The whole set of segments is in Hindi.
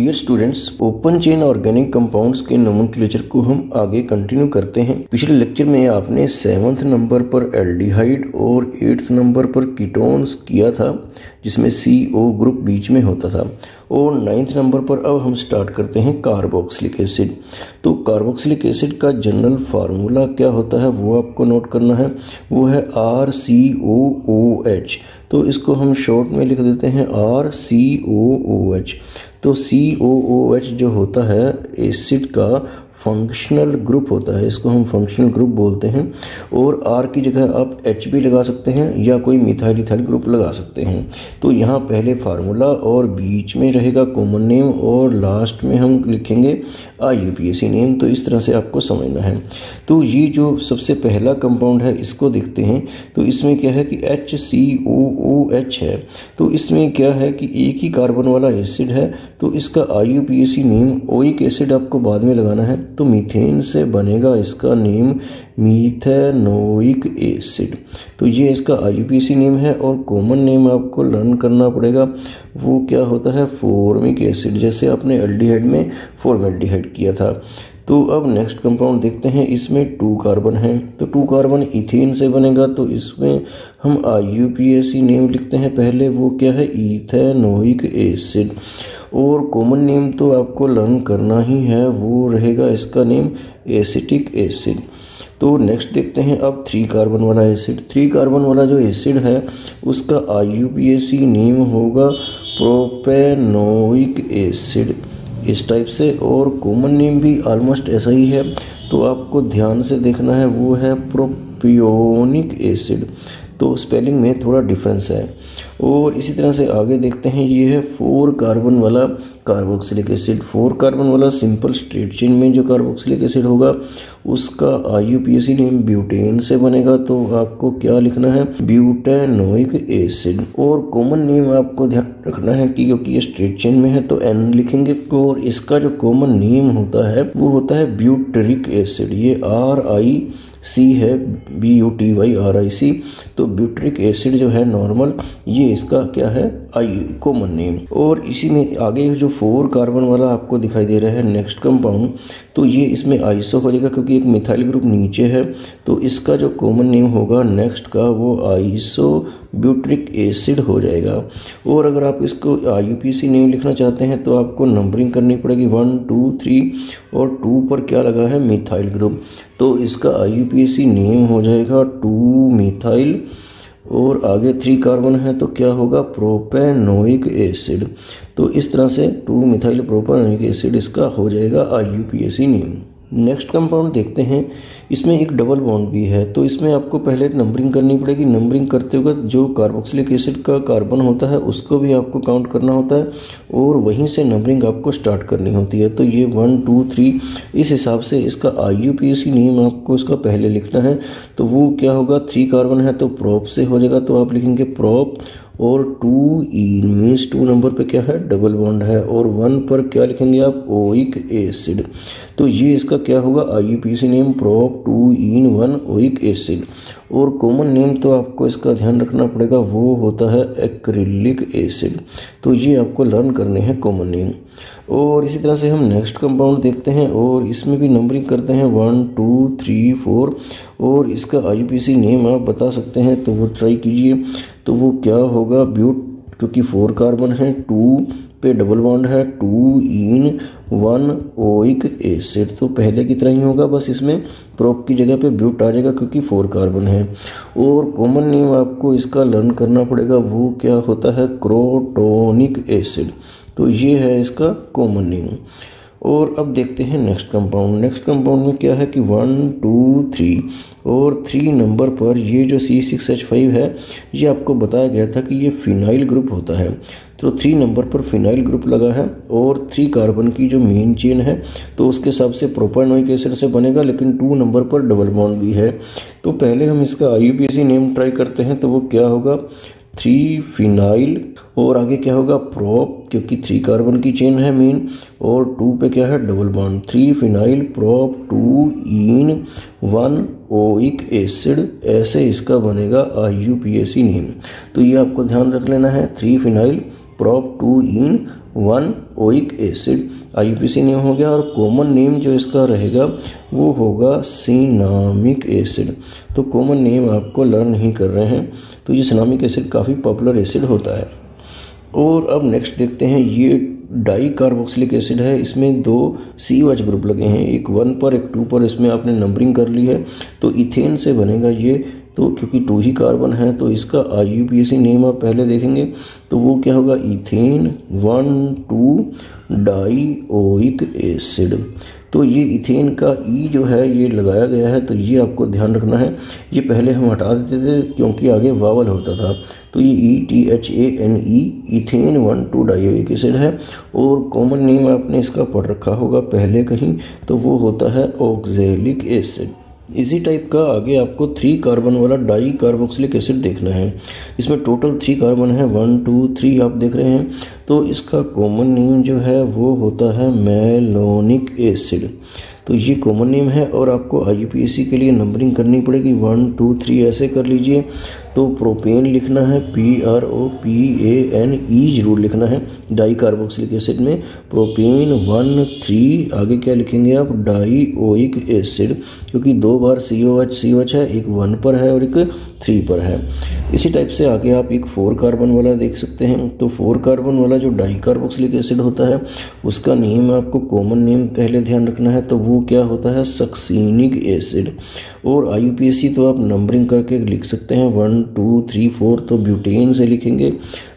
Dear students, open chain organic compounds के नोमेनक्लेचर को हम आगे कंटिन्यू करते हैं। पिछले लेक्चर में आपने 7वें नंबर पर एल्डिहाइड और 8वें नंबर पर कीटोन्स किया था, जिसमें CO ग्रुप बीच में होता था। और 9वें नंबर पर अब हम स्टार्ट करते हैं कार्बोक्सिलिक एसिड। तो कार्बोक्सिलिक एसिड का जनरल फार्मूला क्या होता है वो आपको नोट करना है। वो है RCOOH। तो इसको हम शॉर्ट में लिख देते हैं RCOOH। तो COOH जो होता है एसिड का फंक्शनल ग्रुप होता है, इसको हम फंक्शनल ग्रुप बोलते हैं। और R की जगह आप H भी लगा सकते हैं या कोई मिथाइल इथाइल ग्रुप लगा सकते हैं। तो यहाँ पहले फार्मूला और बीच में रहेगा कॉमन नेम और लास्ट में हम लिखेंगे IUPAC नेम। तो इस तरह से आपको समझना है। तो ये जो सबसे पहला कंपाउंड है इसको देखते हैं। तो इसमें क्या है कि HCOOH है। तो इसमें क्या है कि एक ही कार्बन वाला एसिड है, तो इसका IUPAC नेम ओइक एसिड आपको बाद में लगाना है। तो मीथेन से बनेगा इसका नेम मीथेनोइक एसिड। तो ये इसका IUPAC नेम है। और कॉमन नेम आपको लर्न करना पड़ेगा, वो क्या होता है फॉर्मिक एसिड, जैसे आपने एल्डिहाइड में फॉर्मेल्डिहाइड किया था। तो अब नेक्स्ट कंपाउंड देखते हैं। इसमें 2 कार्बन है, तो 2 कार्बन इथेन से बनेगा। तो इसमें हम IUPAC नेम लिखते हैं पहले, वो क्या है इथेनोइक एसिड। और कॉमन नेम तो आपको लर्न करना ही है, वो रहेगा इसका नेम एसिटिक एसिड। तो नेक्स्ट देखते हैं अब 3 कार्बन वाला एसिड। 3 कार्बन वाला जो एसिड है उसका IUPAC नेम होगा प्रोपेनोइक एसिड, इस टाइप से। और कॉमन नेम भी ऑलमोस्ट ऐसा ही है, तो आपको ध्यान से देखना है, वो है प्रोपियोनिक एसिड। तो स्पेलिंग में थोड़ा डिफरेंस है। और इसी तरह से आगे देखते हैं, ये है 4 कार्बन वाला कार्बोक्सिलिक एसिड। 4 कार्बन वाला सिंपल स्ट्रेट चेन में जो कार्बोक्सिलिक एसिड होगा उसका IUPAC नेम ब्यूटेन से बनेगा। तो आपको क्या लिखना है ब्यूटेनोइक एसिड। और कॉमन नेम आपको ध्यान रखना है कि क्योंकि ये स्ट्रेट चेन में है तो N लिखेंगे। और इसका जो कॉमन नेम होता है वो होता है ब्यूटरिक एसिड। ये RIC है, BUTYRIC। तो ब्यूटरिक एसिड जो है नॉर्मल, ये इसका क्या है कॉमन नेम। और इसी में आगे जो 4 कार्बन वाला आपको दिखाई दे रहा है नेक्स्ट कंपाउंड, तो ये इसमें आइसो हो जाएगा क्योंकि एक मिथाइल ग्रुप नीचे है। तो इसका जो कॉमन नेम होगा नेक्स्ट का वो आइसो ब्यूटरिक एसिड हो जाएगा। और अगर आप इसको IUPAC नेम लिखना चाहते हैं तो आपको नंबरिंग करनी पड़ेगी 1 2 3। और 2 पर क्या लगा है मिथाइल ग्रुप, तो इसका IUPAC नेम हो जाएगा 2 मिथाइल। और आगे 3 कार्बन है तो क्या होगा प्रोपेनोइक एसिड। तो इस तरह से 2 मिथाइल प्रोपेनोइक एसिड इसका हो जाएगा IUPAC नेम। नेक्स्ट कंपाउंड देखते हैं। इसमें एक डबल बॉन्ड भी है, तो इसमें आपको पहले नंबरिंग करनी पड़ेगी। नंबरिंग करते वक्त जो कार्बोक्सिलिक एसिड का कार्बन होता है उसको भी आपको काउंट करना होता है और वहीं से नंबरिंग आपको स्टार्ट करनी होती है। तो ये 1 2 3 इस हिसाब से इसका IUPAC नेम आपको इसका पहले लिखना है। तो वो क्या होगा 3 कार्बन है तो प्रोप से हो जाएगा, तो आप लिखेंगे प्रोप। और 2 इन मीन्स 2 नंबर पे क्या है डबल बॉन्ड है। और 1 पर क्या लिखेंगे आप ओइक एसिड। तो ये इसका क्या होगा IUPAC नेम प्रोप 2 इन 1 ओइक एसिड। और कॉमन नेम तो आपको इसका ध्यान रखना पड़ेगा, वो होता है एक्रिलिक एसिड। तो ये आपको लर्न करने हैं कॉमन नेम। और इसी तरह से हम नेक्स्ट कंपाउंड देखते हैं और इसमें भी नंबरिंग करते हैं 1 2 3 4। और इसका IUPAC नेम आप बता सकते हैं तो वो ट्राई कीजिए। तो वो क्या होगा ब्यूट, क्योंकि 4 कार्बन है, 2 पे डबल बॉन्ड है, 2 इन 1 ओइक एसिड। तो पहले की तरह ही होगा, बस इसमें प्रोप की जगह पे ब्यूट आ जाएगा क्योंकि 4 कार्बन है। और कॉमन नेम आपको इसका लर्न करना पड़ेगा, वो क्या होता है क्रोटोनिक एसिड। तो ये है इसका कॉमन नेम। और अब देखते हैं नेक्स्ट कंपाउंड। नेक्स्ट कंपाउंड में क्या है कि 1 2 3 और 3 नंबर पर ये जो C6H5 है ये आपको बताया गया था कि ये फिनाइल ग्रुप होता है। तो 3 नंबर पर फिनाइल ग्रुप लगा है और 3 कार्बन की जो मेन चेन है तो उसके हिसाब से प्रोपेनोइक एसिड से बनेगा, लेकिन 2 नंबर पर डबल बॉन्ड भी है। तो पहले हम इसका IUPAC नेम ट्राई करते हैं। तो वो क्या होगा 3 फिनाइल। और आगे क्या होगा प्रोप, क्योंकि 3 कार्बन की चेन है मेन। और 2 पे क्या है डबल बॉन्ड, 3 फिनाइल प्रोप 2 इन 1 ओइक एसिड। ऐसे इसका बनेगा IUPAC नेम। तो ये आपको ध्यान रख लेना है 3 फिनाइल प्रोप 2 इन 1 ओइक एसिड। IUPAC नेम हो गया। और कॉमन नेम जो इसका रहेगा वो होगा सिनामिक एसिड। तो कॉमन नेम आपको लर्न ही कर रहे हैं। तो ये सिनामिक एसिड काफ़ी पॉपुलर एसिड होता है। और अब नेक्स्ट देखते हैं, ये डाई कार्बोक्सिलिक एसिड है। इसमें 2 COH ग्रुप लगे हैं, एक 1 पर एक 2 पर। इसमें आपने नंबरिंग कर ली है। तो इथेन से बनेगा ये, तो क्योंकि 2 ही कार्बन है तो इसका IUPAC नेम आप पहले देखेंगे तो वो क्या होगा, इथेन 1,2 डाईओइक एसिड। तो ये इथेन का ई जो है ये लगाया गया है, तो ये आपको ध्यान रखना है। ये पहले हम हटा देते थे क्योंकि आगे वावल होता था। तो ये ETHANE इथेन 1,2 डाईओइक एसिड है। और कॉमन नेम आपने इसका पढ़ रखा होगा पहले कहीं, तो वो होता है ऑक्जेलिक एसिड। इसी टाइप का आगे आपको 3 कार्बन वाला डाई कार्बोक्सिलिक एसिड देखना है। इसमें टोटल 3 कार्बन है, 1 2 3 आप देख रहे हैं। तो इसका कॉमन नेम जो है वो होता है मैलोनिक एसिड। तो ये कॉमन नेम है और आपको IUPAC के लिए नंबरिंग करनी पड़ेगी, 1 2 3 ऐसे कर लीजिए। तो प्रोपेन लिखना है PROPANE जरूर लिखना है डाई कार्बोक्सिलिक एसिड में। प्रोपेन 1 3 आगे क्या लिखेंगे आप, डाईओइक एसिड, क्योंकि 2 बार COH है, एक 1 पर है और एक 3 पर है। इसी टाइप से आगे आप एक 4 कार्बन वाला देख सकते हैं। तो 4 कार्बन वाला जो डाई कार्बोक्सिलिक एसिड होता है उसका नेम आपको कॉमन नेम पहले ध्यान रखना है। तो वो क्या होता है, सक्सीनिक एसिड। और IUPAC तो आप नंबरिंग करके लिख सकते हैं 1 2 3 4। तो ब्यूटेन से लिखेंगे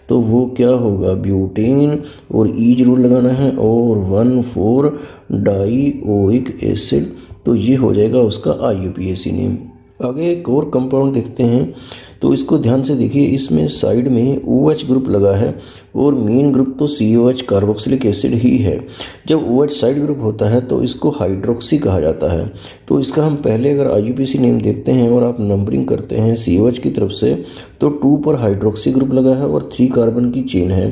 तो वो क्या होगा, ब्यूटेन, और ई जरूर लगाना है, और 1,4 डाईओइक एसिड। तो ये हो जाएगा उसका IUPAC नेम। आगे एक और कंपाउंड देखते हैं। तो इसको ध्यान से देखिए, इसमें साइड में OH ग्रुप लगा है और मेन ग्रुप तो COH कार्बोक्सिलिक एसिड ही है। जब OH साइड ग्रुप होता है तो इसको हाइड्रोक्सी कहा जाता है। तो इसका हम पहले अगर IUPAC नेम देखते हैं और आप नंबरिंग करते हैं COH की तरफ से, तो 2 पर हाइड्रोक्सी ग्रुप लगा है और 3 कार्बन की चेन है।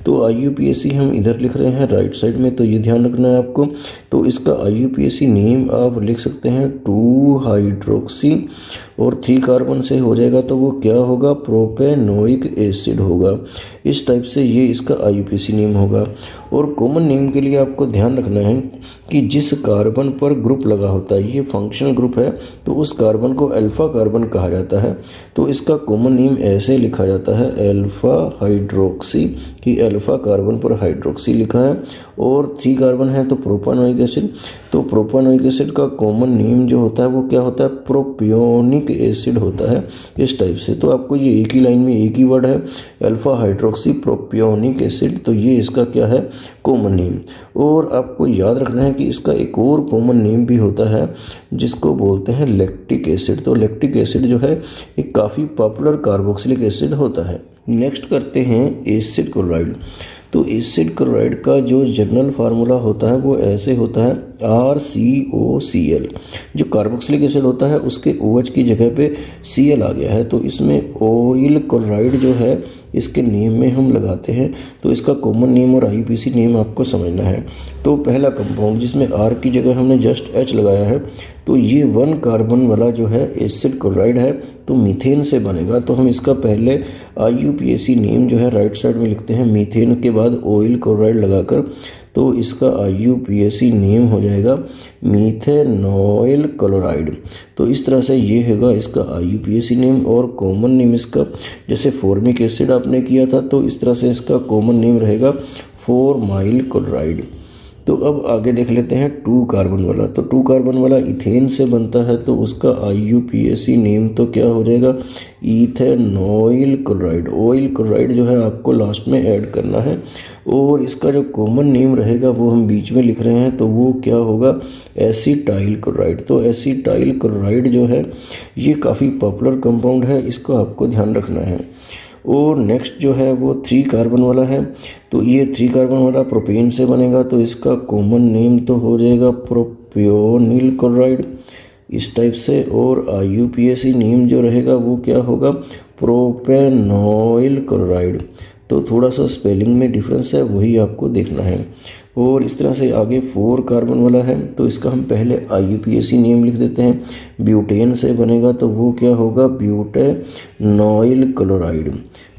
तो IUPAC हम इधर लिख रहे हैं राइट साइड में, तो ये ध्यान रखना है आपको। तो इसका IUPAC नेम आप लिख सकते हैं 2 हाइड्रोक्सी और 3 कार्बन से हो जाएगा, तो वो क्या होगा, प्रोपेनोइक एसिड होगा। इस टाइप से ये इसका IUPAC नेम होगा। और कॉमन नेम के लिए आपको ध्यान रखना है कि जिस कार्बन पर ग्रुप लगा होता है, ये फंक्शनल ग्रुप है, तो उस कार्बन को अल्फा कार्बन कहा जाता है। तो इसका कॉमन नेम ऐसे लिखा जाता है अल्फा हाइड्रोक्सी, कि अल्फा कार्बन पर हाइड्रोक्सी लिखा है। और 3 कार्बन है तो प्रोपानोइक एसिड। तो प्रोपानोइक एसिड का कॉमन नेम जो होता है वो क्या होता है, प्रोपियोनिक एसिड होता है। इस टाइप से तो आपको ये एक ही लाइन में एक ही वर्ड है, अल्फा हाइड्रोक्सी प्रोपियोनिक एसिड। तो ये इसका क्या है, कॉमन नेम। और आपको याद रखना है कि इसका एक और कॉमन नेम भी होता है जिसको बोलते हैं लैक्टिक एसिड। तो लैक्टिक एसिड जो है एक काफ़ी पॉपुलर कार्बोक्सिलिक एसिड होता है। नेक्स्ट करते हैं एसिड क्लोराइड। तो एसिड क्लोराइड का जो जनरल फार्मूला होता है वो ऐसे होता है RCOCl। जो कार्बोक्सिलिक एसिड होता है उसके OH की जगह पे Cl आ गया है, तो इसमें ऑयल क्लोराइड जो है इसके नेम में हम लगाते हैं। तो इसका कॉमन नेम और IUPAC नेम आपको समझना है। तो पहला कंपाउंड जिसमें R की जगह हमने जस्ट H लगाया है, तो ये 1 कार्बन वाला जो है एसिड क्लोराइड है, तो मीथेन से बनेगा। तो हम इसका पहले IUPAC नेम जो है राइट साइड में लिखते हैं, मीथेन के बाद ऑयल क्लोराइड लगाकर। तो इसका IUPAC नेम हो जाएगा मीथेनॉइल क्लोराइड। तो इस तरह से ये होगा इसका IUPAC नेम। और कॉमन नेम इसका, जैसे फॉर्मिक एसिड आपने किया था, तो इस तरह से इसका कॉमन नेम रहेगा फॉर्माइल क्लोराइड। तो अब आगे देख लेते हैं 2 कार्बन वाला। तो 2 कार्बन वाला इथेन से बनता है, तो उसका IUPAC नेम तो क्या हो जाएगा, इथेनॉइल क्लोराइड। ऑयल क्लोराइड जो है आपको लास्ट में ऐड करना है। और इसका जो कॉमन नेम रहेगा वो हम बीच में लिख रहे हैं, तो वो क्या होगा, एसीटाइल क्लोराइड। तो एसीटाइल क्लोराइड जो है ये काफ़ी पॉपुलर कंपाउंड है, इसको आपको ध्यान रखना है। और नेक्स्ट जो है वो 3 कार्बन वाला है। तो ये 3 कार्बन वाला प्रोपेन से बनेगा, तो इसका कॉमन नेम तो हो जाएगा प्रोपियोनिल क्लोराइड इस टाइप से। और IUPAC नेम जो रहेगा वो क्या होगा, प्रोपेनॉइल क्लोराइड। तो थोड़ा सा स्पेलिंग में डिफरेंस है, वही आपको देखना है। और इस तरह से आगे 4 कार्बन वाला है, तो इसका हम पहले IUPAC नेम लिख देते हैं। ब्यूटेन से बनेगा, तो वो क्या होगा, ब्यूटेनॉइल क्लोराइड।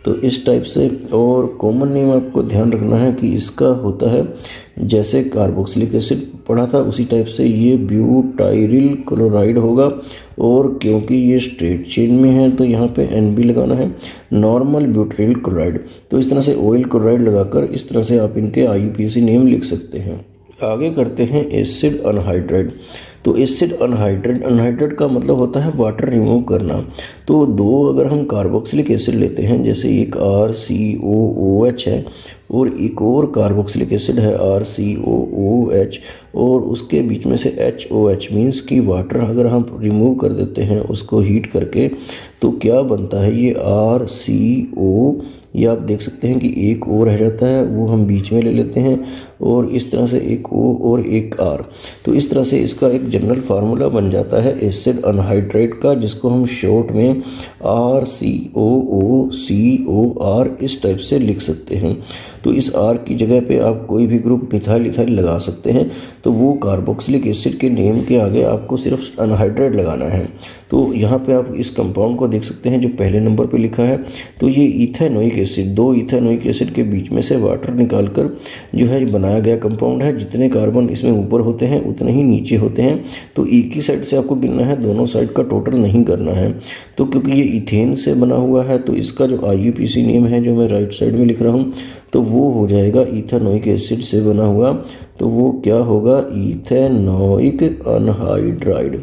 तो तो इस टाइप से। और कॉमन नेम आपको ध्यान रखना है कि इसका होता है, जैसे कार्बोक्सिलिक एसिड पढ़ा था उसी टाइप से ये ब्यूटाइरिल क्लोराइड होगा। और क्योंकि ये स्ट्रेट चेन में है तो यहाँ पे NB लगाना है, नॉर्मल ब्यूटाइरिल क्लोराइड। तो इस तरह से ऑयल क्लोराइड लगाकर इस तरह से आप इनके IUPAC नेम लिख सकते हैं। आगे करते हैं एसिड अनहाइड्राइड। तो एसिड अनहाइड्राइड, अनहाइड्राइड का मतलब होता है वाटर रिमूव करना। तो दो अगर हम कार्बोक्सिलिक एसिड लेते हैं, जैसे एक RCOOH है और एक और कार्बोक्सिलिक एसिड है RCOOH, और उसके बीच में से HOH मीन्स कि वाटर अगर हम रिमूव कर देते हैं उसको हीट करके, तो क्या बनता है ये RCO। ये आप देख सकते हैं कि एक O रह जाता है, वो हम बीच में ले लेते हैं, और इस तरह से एक O और एक R। तो इस तरह से इसका एक जनरल फार्मूला बन जाता है एसिड अनहाइड्राइड का, जिसको हम शॉर्ट में RCOOCOR इस टाइप से लिख सकते हैं। तो इस R की जगह पे आप कोई भी ग्रुप मिथाइल इथाइल लगा सकते हैं। तो वो कार्बोक्सिलिक एसिड के नेम के आगे आपको सिर्फ अनहाइड्राइड लगाना है। तो यहाँ पे आप इस कंपाउंड को देख सकते हैं जो पहले नंबर पे लिखा है। तो ये इथेनोइक एसिड, दो इथेनोइक एसिड के बीच में से वाटर निकालकर जो है बनाया गया कंपाउंड है। जितने कार्बन इसमें ऊपर होते हैं उतने ही नीचे होते हैं। तो एक ही साइड से आपको गिनना है, दोनों साइड का टोटल नहीं करना है। तो क्योंकि ये इथेन से बना हुआ है तो इसका जो IUPAC नेम है जो मैं राइट साइड में लिख रहा हूँ, तो वो हो जाएगा इथेनोइक एसिड से बना हुआ। तो वो क्या होगा, इथेनोइक अनहाइड्राइड।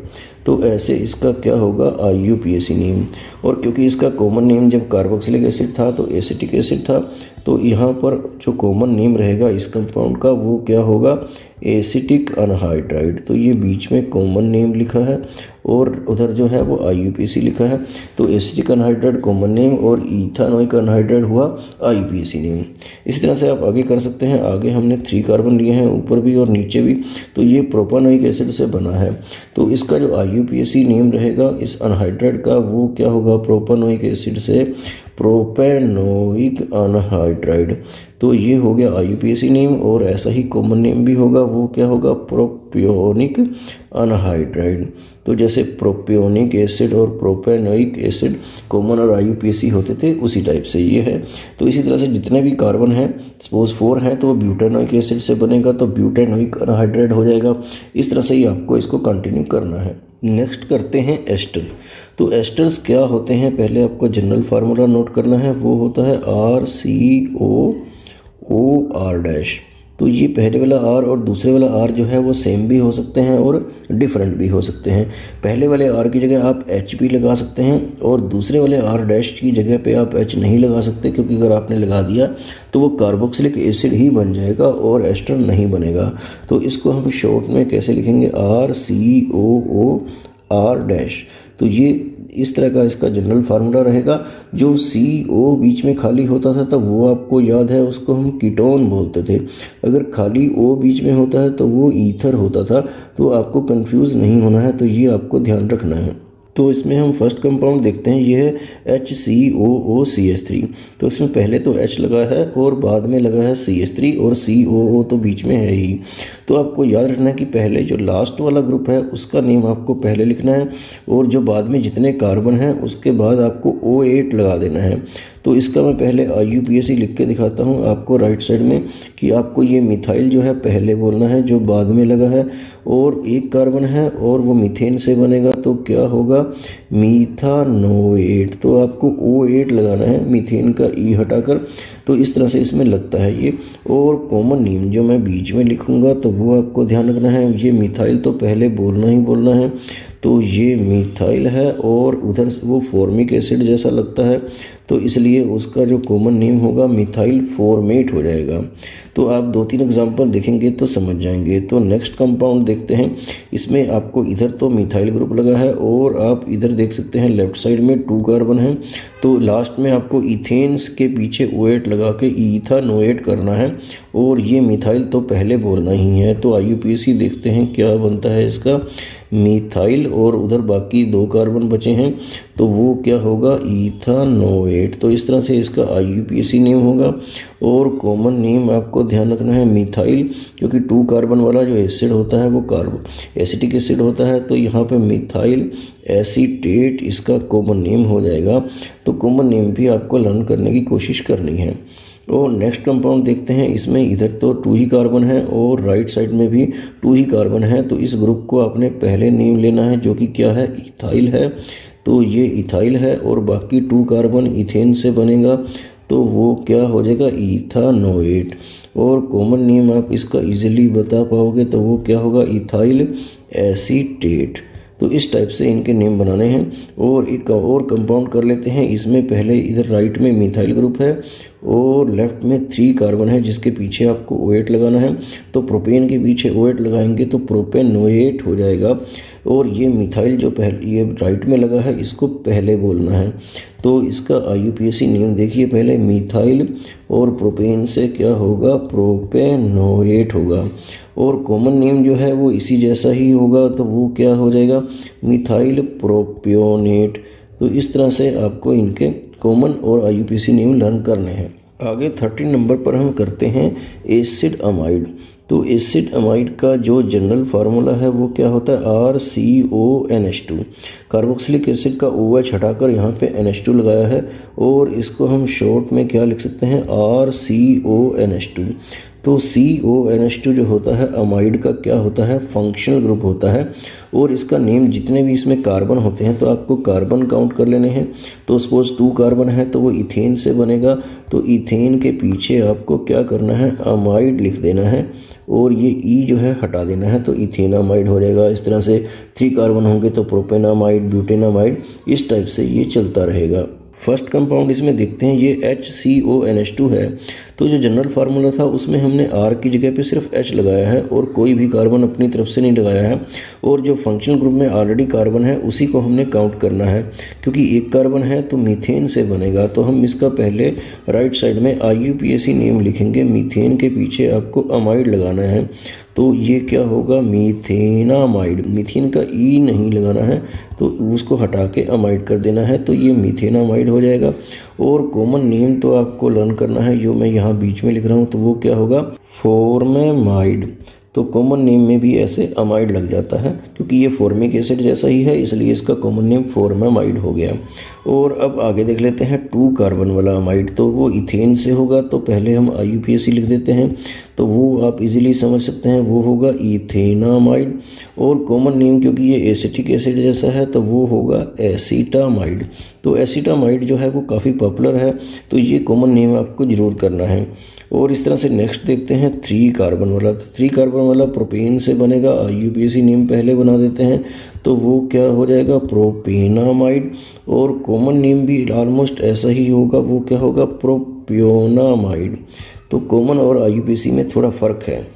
तो ऐसे इसका क्या होगा, IUPAC नेम। और क्योंकि इसका कॉमन नेम जब कार्बोक्सिलिक एसिड था तो एसिटिक एसिड था, तो यहाँ पर जो कॉमन नेम रहेगा इस कंपाउंड का वो क्या होगा, एसिटिक अनहाइड्राइड। तो ये बीच में कॉमन नेम लिखा है और उधर जो है वो IUPAC लिखा है। तो एसिटिक अनहाइड्राइड कॉमन नेम और इथेनोइक अनहाइड्राइड हुआ IUPAC नेम। इसी तरह से आप आगे कर सकते हैं। आगे हमने 3 कार्बन लिए हैं ऊपर भी और नीचे भी, तो ये प्रोपानोइक एसिड से बना है। तो इसका जो IUPAC नेम रहेगा इस अनहाइड्राइड का वो क्या होगा, प्रोपानोइक एसिड से प्रोपेनोइक अनहाइड्राइड। तो ये हो गया IUPAC नेम। और ऐसा ही कॉमन नेम भी होगा, वो क्या होगा, प्रोपियोनिक अनहाइड्राइड। तो जैसे प्रोपियोनिक एसिड और प्रोपेनोइक एसिड कॉमन और IUPAC होते थे उसी टाइप से ये है। तो इसी तरह से जितने भी कार्बन हैं, सपोज 4 हैं, तो वो ब्यूटेनोइक एसिड से बनेगा तो ब्यूटेनोइक अनहाइड्राइड हो जाएगा। इस तरह से ही आपको इसको कंटिन्यू करना है। नेक्स्ट करते हैं एस्टर। तो एस्टर्स क्या होते हैं, पहले आपको जनरल फार्मूला नोट करना है। वो होता है RCOOR-। तो ये पहले वाला R और दूसरे वाला R जो है वो सेम भी हो सकते हैं और डिफरेंट भी हो सकते हैं। पहले वाले R की जगह आप H भी लगा सकते हैं और दूसरे वाले R' की जगह पे आप H नहीं लगा सकते, क्योंकि अगर आपने लगा दिया तो वो कार्बोक्सिलिक एसिड ही बन जाएगा और एस्टर नहीं बनेगा। तो इसको हम शॉर्ट में कैसे लिखेंगे, RCOOR-। तो ये इस तरह का इसका जनरल फार्मूला रहेगा। जो CO बीच में खाली होता था तब वो आपको याद है, उसको हम कीटोन बोलते थे। अगर खाली O बीच में होता है तो वो ईथर होता था। तो आपको कंफ्यूज नहीं होना है, तो ये आपको ध्यान रखना है। तो इसमें हम फर्स्ट कंपाउंड देखते हैं, ये है HCOOCH3। तो इसमें पहले तो H लगा है और बाद में लगा है CH3 और COO तो बीच में है ही। तो आपको याद रखना है कि पहले जो लास्ट वाला ग्रुप है उसका नेम आपको पहले लिखना है और जो बाद में जितने कार्बन हैं उसके बाद आपको O8 लगा देना है। तो इसका मैं पहले IUPAC लिख के दिखाता हूँ आपको राइट साइड में, कि आपको ये मिथाइल जो है पहले बोलना है जो बाद में लगा है, और एक कार्बन है और वो मीथेन से बनेगा तो क्या होगा, मीथानोएट। तो आपको O8 लगाना है मीथेन का E हटाकर। तो इस तरह से इसमें लगता है ये। और कॉमन नेम जो मैं बीच में लिखूंगा तो वो आपको ध्यान रखना है, ये मिथाइल तो पहले बोलना ही बोलना है। तो ये मिथाइल है और उधर वो फॉर्मिक एसिड जैसा लगता है, तो इसलिए उसका जो कॉमन नेम होगा मिथाइल फॉर्मेट हो जाएगा। तो आप 2-3 एग्जांपल देखेंगे तो समझ जाएंगे। तो नेक्स्ट कंपाउंड देखते हैं। इसमें आपको इधर तो मिथाइल ग्रुप लगा है और आप इधर देख सकते हैं लेफ्ट साइड में 2 कार्बन हैं। तो लास्ट में आपको इथेन्स के पीछे O8 लगा के इथानोएट करना है और ये मिथाइल तो पहले बोलना ही है। तो IUPAC देखते हैं क्या बनता है इसका, मिथाइल और उधर बाकी 2 कार्बन बचे हैं तो वो क्या होगा, इथानोएट। तो इस तरह से इसका IUPAC नेम होगा। और कॉमन नेम आपको ध्यान रखना है मिथाइल, क्योंकि 2 कार्बन वाला जो एसिड होता है वो एसिटिक एसिड होता है, तो यहाँ पे मिथाइल एसीटेट इसका कॉमन नेम हो जाएगा। तो कॉमन नेम भी आपको लर्न करने की कोशिश करनी है। और नेक्स्ट कंपाउंड देखते हैं, इसमें इधर तो 2 ही कार्बन है और राइट साइड में भी 2 ही कार्बन है। तो इस ग्रुप को आपने पहले नेम लेना है जो कि क्या है, इथाइल है। तो ये इथाइल है और बाकी 2 कार्बन इथेन से बनेगा तो वो क्या हो जाएगा, इथानोएट। और कॉमन नेम आप इसका इजीली बता पाओगे तो वो क्या होगा, इथाइल एसीटेट। तो इस टाइप से इनके नेम बनाने हैं। और एक और कंपाउंड कर लेते हैं, इसमें पहले इधर राइट में मिथाइल ग्रुप है और लेफ्ट में 3 कार्बन है जिसके पीछे आपको OH लगाना है। तो प्रोपेन के पीछे OH लगाएंगे तो प्रोपेनोएट हो जाएगा। और ये मिथाइल जो पहले ये राइट में लगा है इसको पहले बोलना है। तो इसका IUPAC नेम देखिए, पहले मिथाइल और प्रोपेन से क्या होगा, प्रोपेनोएट होगा। और कॉमन नेम जो है वो इसी जैसा ही होगा तो वो क्या हो जाएगा, मिथाइल प्रोपियोनेट। तो इस तरह से आपको इनके कॉमन और IUPAC नेम लर्न करने हैं। आगे 13 नंबर पर हम करते हैं एसिड अमाइड। तो एसिड अमाइड का जो जनरल फार्मूला है वो क्या होता है, RCONH2। कार्बोक्सिलिक एसिड का OH हटाकर यहाँ पे NH2 लगाया है और इसको हम शॉर्ट में क्या लिख सकते हैं, RCONH2। तो CONH2 जो होता है अमाइड का क्या होता है, फंक्शनल ग्रुप होता है। और इसका नेम जितने भी इसमें कार्बन होते हैं तो आपको कार्बन काउंट कर लेने हैं। तो सपोज 2 कार्बन है तो वो इथेन से बनेगा, तो इथेन के पीछे आपको क्या करना है, अमाइड लिख देना है और ये ई जो है हटा देना है तो इथेनामाइड हो जाएगा। इस तरह से 3 कार्बन होंगे तो प्रोपेनामाइड, ब्यूटेनामाइड, इस टाइप से ये चलता रहेगा। फर्स्ट कंपाउंड इसमें देखते हैं, ये HCONH2 है। तो जो जनरल फार्मूला था उसमें हमने R की जगह पे सिर्फ H लगाया है और कोई भी कार्बन अपनी तरफ से नहीं लगाया है। और जो फंक्शनल ग्रुप में ऑलरेडी कार्बन है उसी को हमने काउंट करना है, क्योंकि 1 कार्बन है तो मीथेन से बनेगा। तो हम इसका पहले राइट साइड में IUPAC नेम लिखेंगे, मीथेन के पीछे आपको अमाइड लगाना है। तो ये क्या होगा, मीथेनामाइड। मीथेन का ई नहीं लगाना है तो उसको हटा के अमाइड कर देना है, तो ये मीथेनामाइड हो जाएगा। और कॉमन नेम तो आपको लर्न करना है, जो मैं यहाँ बीच में लिख रहा हूँ तो वो क्या होगा, फॉर्मेमाइड। तो कॉमन नेम में भी ऐसे अमाइड लग जाता है, क्योंकि ये फॉर्मिक एसिड जैसा ही है इसलिए इसका कॉमन नेम फॉर्मेमाइड हो गया। और अब आगे देख लेते हैं 2 कार्बन वाला अमाइड। तो वो इथेन से होगा तो पहले हम IUPAC लिख देते हैं, तो वो आप इजीली समझ सकते हैं, वो होगा इथेनामाइड। और कॉमन नेम क्योंकि ये एसिटिक एसिड जैसा है तो वो होगा एसीटामाइड। तो एसीटामाइड जो है वो काफ़ी पॉपुलर है, तो ये कॉमन नेम आपको ज़रूर करना है। और इस तरह से नेक्स्ट देखते हैं 3 कार्बन वाला। तो 3 कार्बन वाला प्रोपेन से बनेगा, IUPAC नेम पहले बना देते हैं तो वो क्या हो जाएगा, प्रोपेनामाइड। और कॉमन नेम भी ऑलमोस्ट ऐसा ही होगा, वो क्या होगा, प्रोपियोनामाइड। तो कॉमन और IUPAC में थोड़ा फ़र्क है।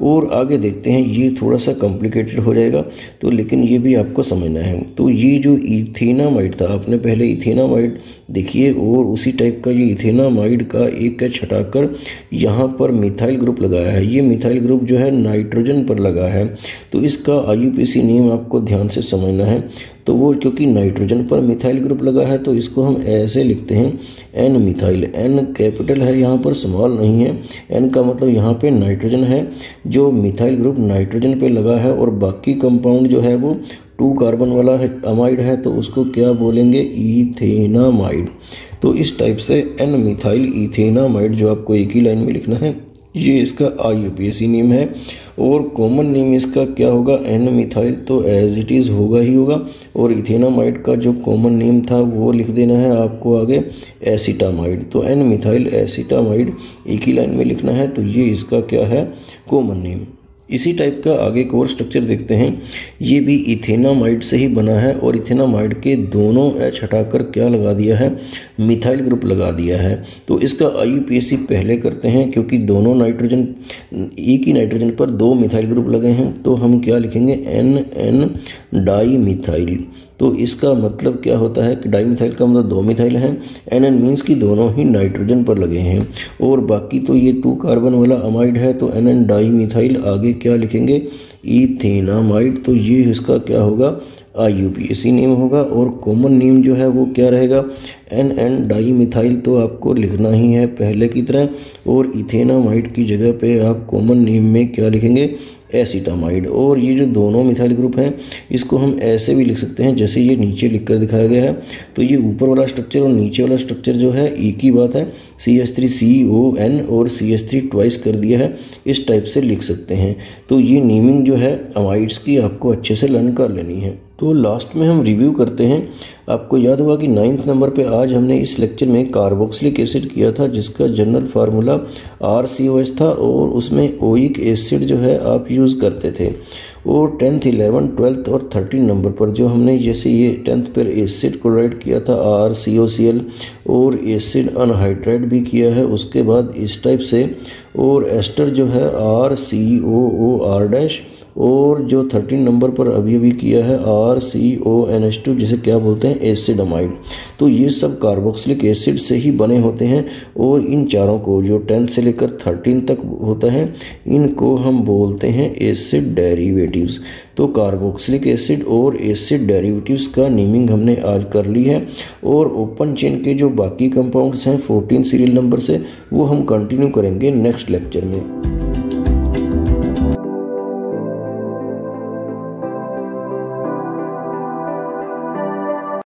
और आगे देखते हैं, ये थोड़ा सा कॉम्प्लिकेटेड हो जाएगा तो लेकिन ये भी आपको समझना है। तो ये जो इथेनामाइड था, आपने पहले इथेनामाइड देखिए और उसी टाइप का ये इथेनामाइड का एक H हटाकर यहाँ पर मिथाइल ग्रुप लगाया है। ये मिथाइल ग्रुप जो है नाइट्रोजन पर लगा है, तो इसका IUPAC नेम आपको ध्यान से समझना है। तो वो क्योंकि नाइट्रोजन पर मिथाइल ग्रुप लगा है तो इसको हम ऐसे लिखते हैं, N मिथाइल। N कैपिटल है यहाँ पर, स्मॉल नहीं है। N का मतलब यहाँ पे नाइट्रोजन है, जो मिथाइल ग्रुप नाइट्रोजन पे लगा है। और बाकी कंपाउंड जो है वो 2 कार्बन वाला है, अमाइड है, तो उसको क्या बोलेंगे, इथेनामाइड। तो इस टाइप से N मिथाइल इथेनामाइड जो आपको एक ही लाइन में लिखना है, ये इसका IUPAC नेम है। और कॉमन नेम इसका क्या होगा, N मिथाइल, तो एज इट इज़ होगा ही होगा। और इथेनामाइड का जो कॉमन नेम था वो लिख देना है आपको आगे, एसीटामाइड। तो N मिथाइल एसीटामाइड एक ही लाइन में लिखना है, तो ये इसका क्या है, कॉमन नेम। इसी टाइप का आगे एक और स्ट्रक्चर देखते हैं। ये भी इथेनामाइड से ही बना है और इथेनामाइड के दोनों H हटाकर क्या लगा दिया है, मिथाइल ग्रुप लगा दिया है। तो इसका IUPAC पहले करते हैं, क्योंकि दोनों नाइट्रोजन, एक ही नाइट्रोजन पर 2 मिथाइल ग्रुप लगे हैं, तो हम क्या लिखेंगे, NN डाई मिथाइल। तो इसका मतलब क्या होता है कि डाई मिथाइल का मतलब 2 मिथाइल हैं, NN मीन्स कि दोनों ही नाइट्रोजन पर लगे हैं। और बाकी तो ये 2 कार्बन वाला अमाइड है, तो NN डाई मिथाइल, आगे क्या लिखेंगे, इथेनामाइड। तो ये इसका क्या होगा, IUPAC नेम होगा। और कॉमन नेम जो है वो क्या रहेगा, NN डाई मिथाइल, तो आपको लिखना ही है पहले की तरह। और इथेनामाइड की जगह पे आप कॉमन नेम में क्या लिखेंगे, एसिटामाइड। और ये जो दोनों मिथाइल ग्रुप हैं इसको हम ऐसे भी लिख सकते हैं जैसे ये नीचे लिखकर दिखाया गया है। तो ये ऊपर वाला स्ट्रक्चर और नीचे वाला स्ट्रक्चर जो है एक ही बात है, CH3CON और CH3 ट्वाइस कर दिया है, इस टाइप से लिख सकते हैं। तो ये नेमिंग जो है अमाइड्स की आपको अच्छे से लर्न कर लेनी है। तो लास्ट में हम रिव्यू करते हैं। आपको याद होगा कि 9th नंबर पे आज हमने इस लेक्चर में कार्बोक्सिलिक एसिड किया था, जिसका जनरल फार्मूला RCOH था और उसमें ओइक एसिड जो है आप यूज़ करते थे। और 10th, 11th, 12th और 13 नंबर पर जो हमने जैसे ये 10th पर एसिड क्लोराइड किया था RCOCl और एसिड अनहाइड्राइड भी किया है उसके बाद इस टाइप से, और एस्टर जो है RCOOR- और जो 13 नंबर पर अभी अभी किया है RCONH2 जिसे क्या बोलते हैं, एसिडमाइड। तो ये सब कार्बोक्सिलिक एसिड से ही बने होते हैं। और इन चारों को जो 10 से लेकर 13 तक होता है इनको हम बोलते हैं एसिड डेरिवेटिव्स। तो कार्बोक्सिलिक एसिड और एसिड डेरिवेटिव्स का नेमिंग हमने आज कर ली है। और ओपन चेन के जो बाकी कंपाउंड्स हैं 14 सीरियल नंबर से, वो हम कंटिन्यू करेंगे नेक्स्ट लेक्चर में।